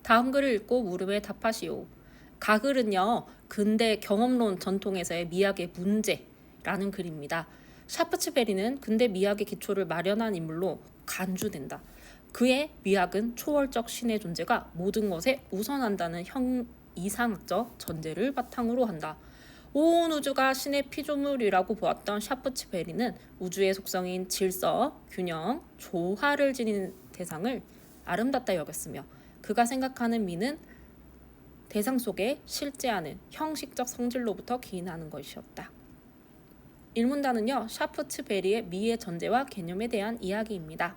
다음 글을 읽고 물음에 답하시오. 가글은요, 근대 경험론 전통에서의 미학의 문제라는 글입니다. 샤프츠베리는 근대 미학의 기초를 마련한 인물로 간주된다. 그의 미학은 초월적 신의 존재가 모든 것에 우선한다는 이상학적 전제를 바탕으로 한다. 온 우주가 신의 피조물이라고 보았던 샤프츠베리는 우주의 속성인 질서, 균형, 조화를 지닌 대상을 아름답다 여겼으며 그가 생각하는 미는 대상 속에 실제하는 형식적 성질로부터 기인하는 것이었다. 일문단은요, 샤프츠베리의 미의 전제와 개념에 대한 이야기입니다.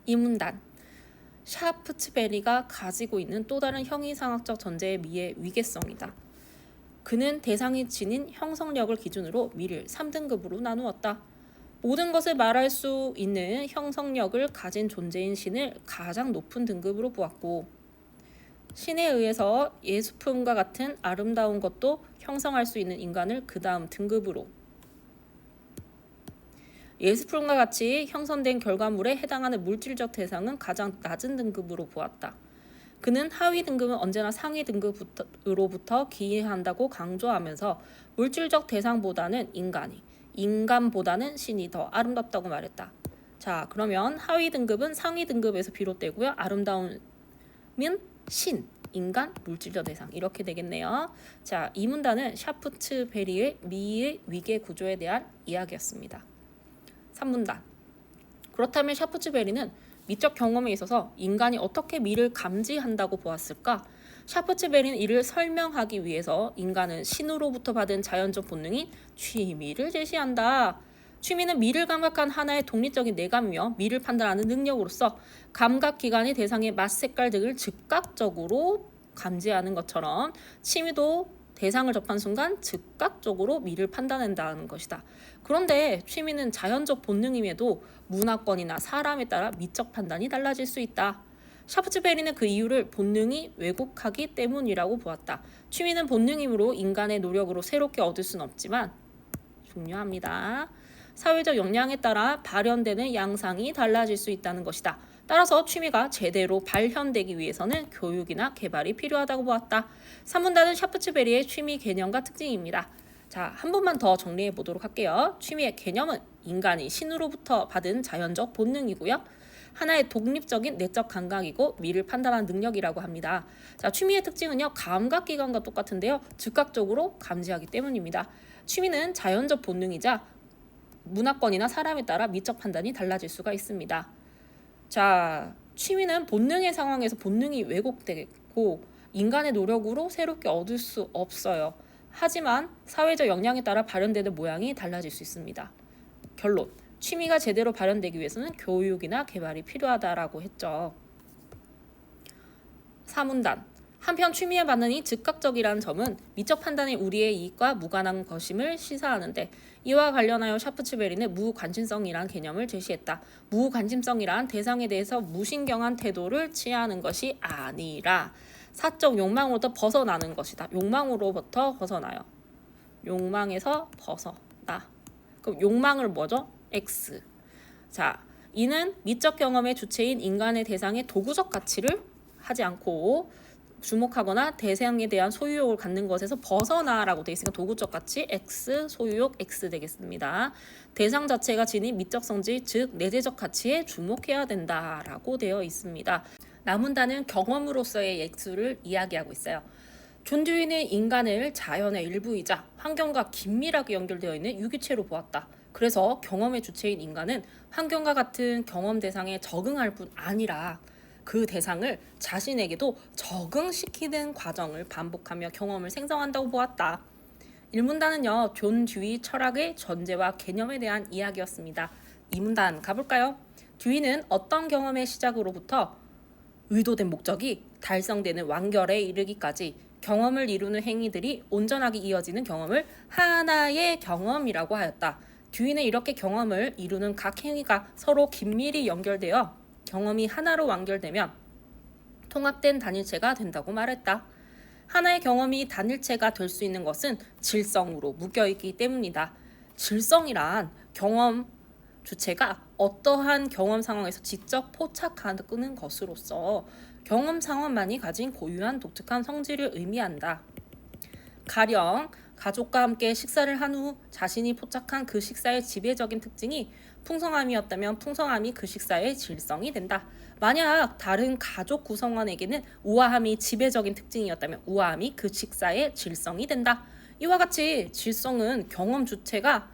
이문단, 샤프츠베리가 가지고 있는 또 다른 형이상학적 전제의 미의 위계성이다. 그는 대상이 지닌 형성력을 기준으로 미를 3등급으로 나누었다. 모든 것을 말할 수 있는 형성력을 가진 존재인 신을 가장 높은 등급으로 보았고, 신에 의해서 예수품과 같은 아름다운 것도 형성할 수 있는 인간을 그 다음 등급으로, 예수품과 같이 형성된 결과물에 해당하는 물질적 대상은 가장 낮은 등급으로 보았다. 그는 하위 등급은 언제나 상위 등급으로부터 기인한다고 강조하면서 물질적 대상보다는 인간보다는 신이 더 아름답다고 말했다. 자, 그러면 하위 등급은 상위 등급에서 비롯되고요. 아름다움은 신, 인간, 물질적 대상 이렇게 되겠네요. 자, 이 문단은 샤프츠베리의 미의 위계 구조에 대한 이야기였습니다. 3문단. 그렇다면 샤프츠베리는 미적 경험에 있어서 인간이 어떻게 미를 감지한다고 보았을까? 샤프츠베리는 이를 설명하기 위해서 인간은 신으로부터 받은 자연적 본능인 취미를 제시한다. 취미는 미를 감각한 하나의 독립적인 내감이며 미를 판단하는 능력으로서 감각기관이 대상의 맛, 색깔 등을 즉각적으로 감지하는 것처럼 취미도 대상을 접한 순간 즉각적으로 미를 판단한다는 것이다. 그런데 취미는 자연적 본능임에도 문화권이나 사람에 따라 미적 판단이 달라질 수 있다. 샤프츠베리는 그 이유를 본능이 왜곡하기 때문이라고 보았다. 취미는 본능이므로 인간의 노력으로 새롭게 얻을 수는 없지만 중요합니다. 사회적 역량에 따라 발현되는 양상이 달라질 수 있다는 것이다. 따라서 취미가 제대로 발현되기 위해서는 교육이나 개발이 필요하다고 보았다. 3문단은 샤프츠베리의 취미 개념과 특징입니다. 자, 한 번만 더 정리해 보도록 할게요. 취미의 개념은 인간이 신으로부터 받은 자연적 본능이고요. 하나의 독립적인 내적 감각이고 미를 판단하는 능력이라고 합니다. 자, 취미의 특징은요, 감각기관과 똑같은데요, 즉각적으로 감지하기 때문입니다. 취미는 자연적 본능이자 문화권이나 사람에 따라 미적 판단이 달라질 수가 있습니다. 자, 취미는 본능의 상황에서 본능이 왜곡되고 인간의 노력으로 새롭게 얻을 수 없어요. 하지만 사회적 역량에 따라 발현되는 모양이 달라질 수 있습니다. 결론, 취미가 제대로 발현되기 위해서는 교육이나 개발이 필요하다라고 했죠. 3문단, 한편 취미의 반응이 즉각적이라는 점은 미적 판단이 우리의 이익과 무관한 것임을 시사하는데, 이와 관련하여 샤프츠베리는 무관심성이란 개념을 제시했다. 무관심성이란 대상에 대해서 무신경한 태도를 취하는 것이 아니라 사적 욕망으로부터 벗어나는 것이다. 욕망으로부터 벗어나요. 욕망에서 벗어나. 그럼 욕망을 뭐죠? X. 자, 이는 미적 경험의 주체인 인간의 대상의 도구적 가치를 하지 않고 주목하거나 대상에 대한 소유욕을 갖는 것에서 벗어나라고 되어 있으니까 도구적 가치 X, 소유욕 X 되겠습니다. 대상 자체가 지닌 미적 성질, 즉 내재적 가치에 주목해야 된다라고 되어 있습니다. 남문단은 경험으로서의 X를 이야기하고 있어요. 존 듀이는 인간을 자연의 일부이자 환경과 긴밀하게 연결되어 있는 유기체로 보았다. 그래서 경험의 주체인 인간은 환경과 같은 경험 대상에 적응할 뿐 아니라 그 대상을 자신에게도 적응시키는 과정을 반복하며 경험을 생성한다고 보았다. 1문단은요, 존 듀이 철학의 전제와 개념에 대한 이야기였습니다. 2문단 가볼까요? 듀이는 어떤 경험의 시작으로부터 의도된 목적이 달성되는 완결에 이르기까지 경험을 이루는 행위들이 온전하게 이어지는 경험을 하나의 경험이라고 하였다. 듀이는 이렇게 경험을 이루는 각 행위가 서로 긴밀히 연결되어 경험이 하나로 완결되면 통합된 단일체가 된다고 말했다. 하나의 경험이 단일체가 될 수 있는 것은 질성으로 묶여있기 때문이다. 질성이란 경험 주체가 어떠한 경험 상황에서 직접 포착하는 것으로서 경험 상황만이 가진 고유한 독특한 성질을 의미한다. 가령 가족과 함께 식사를 한 후 자신이 포착한 그 식사의 지배적인 특징이 풍성함이었다면 풍성함이 그 식사의 질성이 된다. 만약 다른 가족 구성원에게는 우아함이 지배적인 특징이었다면 우아함이 그 식사의 질성이 된다. 이와 같이 질성은 경험 주체가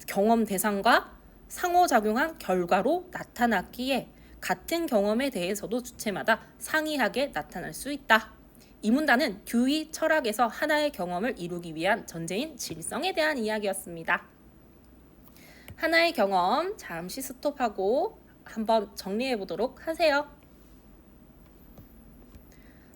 경험 대상과 상호작용한 결과로 나타났기에 같은 경험에 대해서도 주체마다 상이하게 나타날 수 있다. 이 문단은 듀이 철학에서 하나의 경험을 이루기 위한 전제인 질성에 대한 이야기였습니다. 하나의 경험 잠시 스톱하고 한번 정리해 보도록 하세요.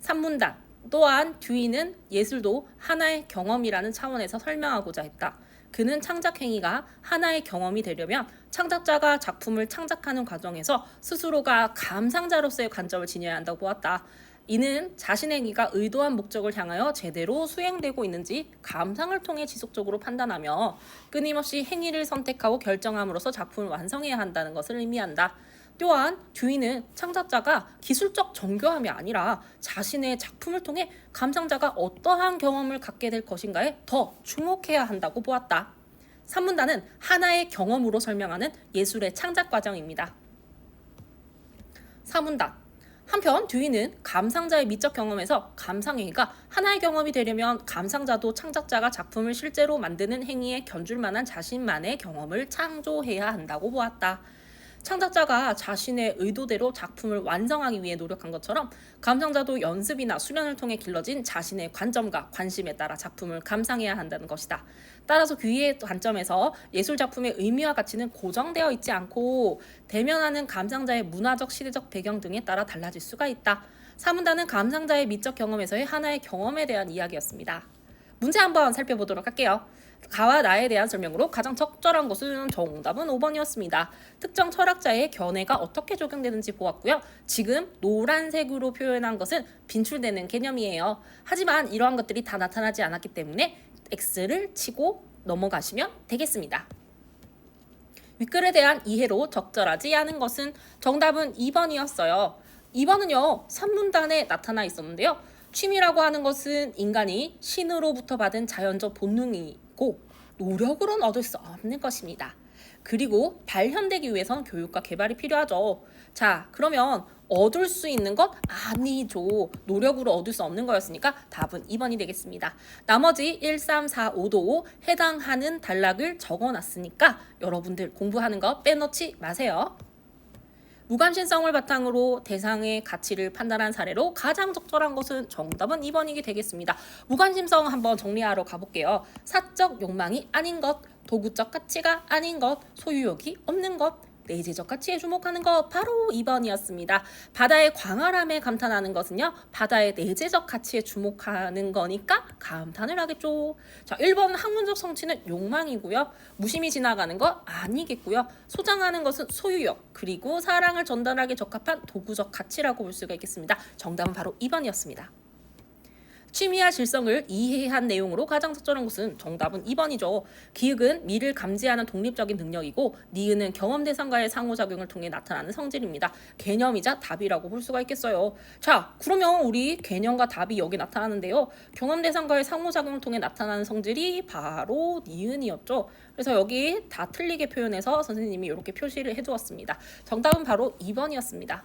3문단 또한 듀이는 예술도 하나의 경험이라는 차원에서 설명하고자 했다. 그는 창작 행위가 하나의 경험이 되려면 창작자가 작품을 창작하는 과정에서 스스로가 감상자로서의 관점을 지녀야 한다고 보았다. 이는 자신의 행위가 의도한 목적을 향하여 제대로 수행되고 있는지 감상을 통해 지속적으로 판단하며 끊임없이 행위를 선택하고 결정함으로써 작품을 완성해야 한다는 것을 의미한다. 또한 듀이는 창작자가 기술적 정교함이 아니라 자신의 작품을 통해 감상자가 어떠한 경험을 갖게 될 것인가에 더 주목해야 한다고 보았다. 3문단은 하나의 경험으로 설명하는 예술의 창작 과정입니다. 4문단 한편 듀이는 감상자의 미적 경험에서 감상행위가 하나의 경험이 되려면 감상자도 창작자가 작품을 실제로 만드는 행위에 견줄 만한 자신만의 경험을 창조해야 한다고 보았다. 창작자가 자신의 의도대로 작품을 완성하기 위해 노력한 것처럼 감상자도 연습이나 수련을 통해 길러진 자신의 관점과 관심에 따라 작품을 감상해야 한다는 것이다. 따라서 듀이의 관점에서 예술작품의 의미와 가치는 고정되어 있지 않고 대면하는 감상자의 문화적, 시대적 배경 등에 따라 달라질 수가 있다. 3문단은 감상자의 미적 경험에서의 하나의 경험에 대한 이야기였습니다. 문제 한번 살펴보도록 할게요. 가와 나에 대한 설명으로 가장 적절한 것은 정답은 5번이었습니다. 특정 철학자의 견해가 어떻게 적용되는지 보았고요. 지금 노란색으로 표현한 것은 빈출되는 개념이에요. 하지만 이러한 것들이 다 나타나지 않았기 때문에 X를 치고 넘어가시면 되겠습니다. 윗글에 대한 이해로 적절하지 않은 것은 정답은 2번이었어요. 2번은요, 3문단에 나타나 있었는데요. 취미라고 하는 것은 인간이 신으로부터 받은 자연적 본능이고 노력으로는 얻을 수 없는 것입니다. 그리고 발현되기 위해선 교육과 개발이 필요하죠. 자, 그러면 얻을 수 있는 것? 아니죠. 노력으로 얻을 수 없는 거였으니까 답은 2번이 되겠습니다. 나머지 1, 3, 4, 5도 해당하는 단락을 적어놨으니까 여러분들 공부하는 거 빼놓지 마세요. 무관심성을 바탕으로 대상의 가치를 판단한 사례로 가장 적절한 것은 정답은 2번이게 되겠습니다. 무관심성 한번 정리하러 가볼게요. 사적 욕망이 아닌 것, 도구적 가치가 아닌 것, 소유욕이 없는 것, 내재적 가치에 주목하는 것, 바로 2번이었습니다. 바다의 광활함에 감탄하는 것은요, 바다의 내재적 가치에 주목하는 거니까 감탄을 하겠죠. 자, 1번 학문적 성취는 욕망이고요. 무심히 지나가는 거 아니겠고요. 소장하는 것은 소유욕, 그리고 사랑을 전달하기 적합한 도구적 가치라고 볼 수가 있겠습니다. 정답은 바로 2번이었습니다. 취미와 질성을 이해한 내용으로 가장 적절한 것은 정답은 2번이죠. 기획은 미를 감지하는 독립적인 능력이고 니은은 경험 대상과의 상호작용을 통해 나타나는 성질입니다. 개념이자 답이라고 볼 수가 있겠어요. 자, 그러면 우리 개념과 답이 여기 나타나는데요. 경험 대상과의 상호작용을 통해 나타나는 성질이 바로 니은이었죠. 그래서 여기 다 틀리게 표현해서 선생님이 이렇게 표시를 해두었습니다. 정답은 바로 2번이었습니다.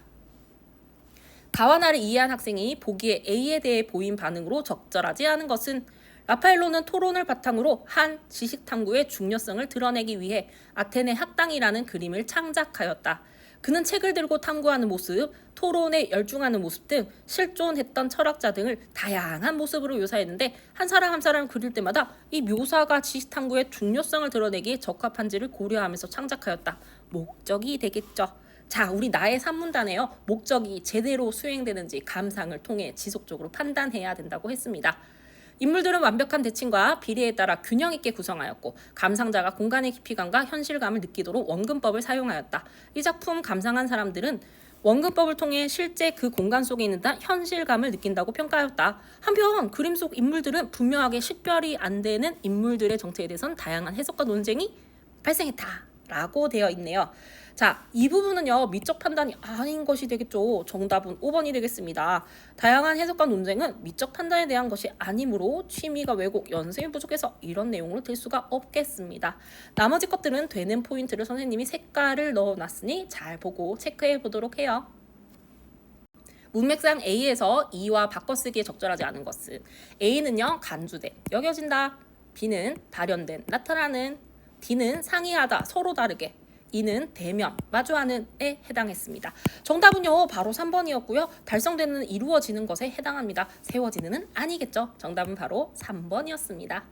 가와 나를 이해한 학생이 보기에 A에 대해 보인 반응으로 적절하지 않은 것은 라파엘로는 토론을 바탕으로 한 지식탐구의 중요성을 드러내기 위해 아테네 학당이라는 그림을 창작하였다. 그는 책을 들고 탐구하는 모습, 토론에 열중하는 모습 등 실존했던 철학자 등을 다양한 모습으로 묘사했는데 한 사람 한 사람 그릴 때마다 이 묘사가 지식탐구의 중요성을 드러내기에 적합한지를 고려하면서 창작하였다. 목적이 되겠죠. 자, 우리 나의 3문단에요. 목적이 제대로 수행되는지 감상을 통해 지속적으로 판단해야 된다고 했습니다. 인물들은 완벽한 대칭과 비례에 따라 균형 있게 구성하였고 감상자가 공간의 깊이감과 현실감을 느끼도록 원근법을 사용하였다. 이 작품 감상한 사람들은 원근법을 통해 실제 그 공간 속에 있는 현실감을 느낀다고 평가하였다. 한편 그림 속 인물들은 분명하게 식별이 안 되는 인물들의 정체에 대해서는 다양한 해석과 논쟁이 발생했다. 라고 되어 있네요. 자, 이 부분은요, 미적 판단이 아닌 것이 되겠죠. 정답은 5번이 되겠습니다. 다양한 해석과 논쟁은 미적 판단에 대한 것이 아니므로 취미가 왜곡, 연습이 부족해서 이런 내용으로 될 수가 없겠습니다. 나머지 것들은 되는 포인트를 선생님이 색깔을 넣어놨으니 잘 보고 체크해 보도록 해요. 문맥상 A에서 이와 바꿔쓰기에 적절하지 않은 것은 A는요, 간주된, 여겨진다. B는 발현된, 나타나는. D는 상이하다, 서로 다르게. E는 대면, 마주하는에 해당했습니다. 정답은요, 바로 3번이었고요. 달성되는, 이루어지는 것에 해당합니다. 세워지는은 아니겠죠. 정답은 바로 3번이었습니다.